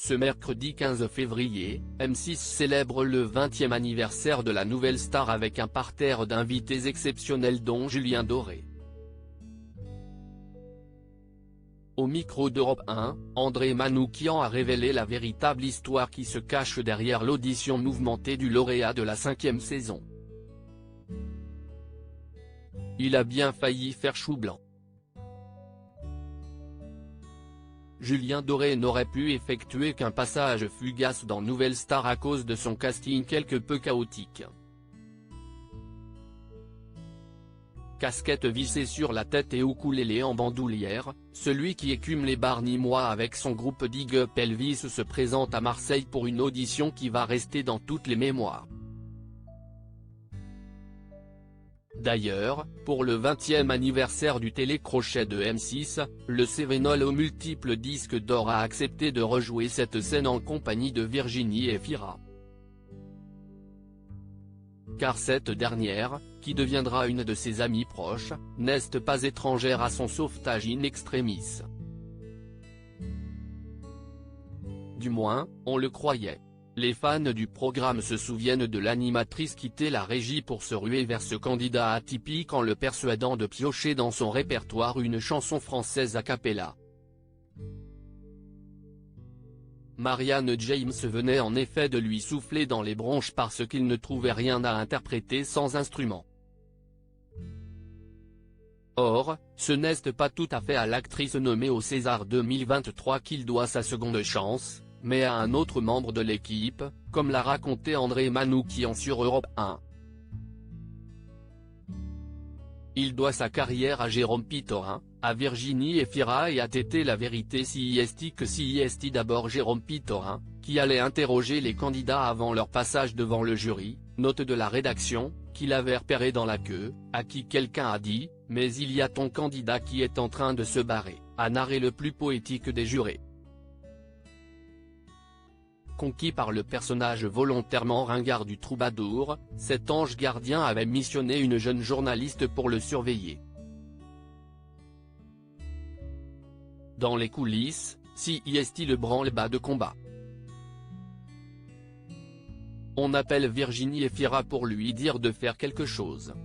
Ce mercredi 15 février, M6 célèbre le 20e anniversaire de la nouvelle star avec un parterre d'invités exceptionnels dont Julien Doré. Au micro d'Europe 1, André Manoukian a révélé la véritable histoire qui se cache derrière l'audition mouvementée du lauréat de la 5e saison. Il a bien failli faire chou blanc. Julien Doré n'aurait pu effectuer qu'un passage fugace dans Nouvelle Star à cause de son casting quelque peu chaotique. Casquette vissée sur la tête et ukulélé en bandoulière, celui qui écume les bars nîmois avec son groupe Dig Up Elvis se présente à Marseille pour une audition qui va rester dans toutes les mémoires. D'ailleurs, pour le 20e anniversaire du télécrochet de M6, le Cévenol aux multiples disques d'or a accepté de rejouer cette scène en compagnie de Virginie Efira. Car cette dernière, qui deviendra une de ses amies proches, n'est pas étrangère à son sauvetage in extremis. Du moins, on le croyait. Les fans du programme se souviennent de l'animatrice quitter la régie pour se ruer vers ce candidat atypique en le persuadant de piocher dans son répertoire une chanson française a cappella. Marianne James venait en effet de lui souffler dans les bronches parce qu'il ne trouvait rien à interpréter sans instrument. Or, ce n'est pas tout à fait à l'actrice nommée au César 2023 qu'il doit sa seconde chance, mais à un autre membre de l'équipe, comme l'a raconté André Manoukian sur Europe 1. Il doit sa carrière à Jérôme Pitorin, à Virginie Efira et à Tété La Vérité CIST d'abord Jérôme Pitorin, qui allait interroger les candidats avant leur passage devant le jury, note de la rédaction, qu'il avait repéré dans la queue, à qui quelqu'un a dit « Mais il y a ton candidat qui est en train de se barrer », a narré le plus poétique des jurés. Conquis par le personnage volontairement ringard du troubadour, cet ange gardien avait missionné une jeune journaliste pour le surveiller. Dans les coulisses, CIST le branle-bas de combat. On appelle Virginie Efira pour lui dire de faire quelque chose.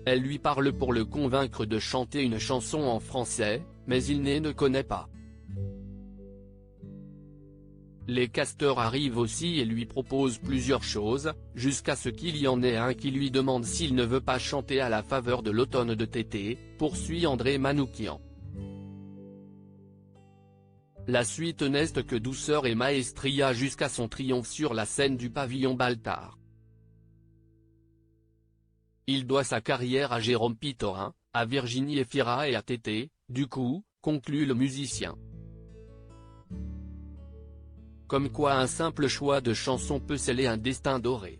Elle lui parle pour le convaincre de chanter une chanson en français, mais il ne connaît pas. Les casteurs arrivent aussi et lui proposent plusieurs choses, jusqu'à ce qu'il y en ait un qui lui demande s'il ne veut pas chanter à la faveur de l'automne de Tété, poursuit André Manoukian. La suite n'est que douceur et maestria jusqu'à son triomphe sur la scène du pavillon Baltard. Il doit sa carrière à Jérôme Pitorin, à Virginie Efira et à Tété, du coup, conclut le musicien. Comme quoi un simple choix de chanson peut sceller un destin doré.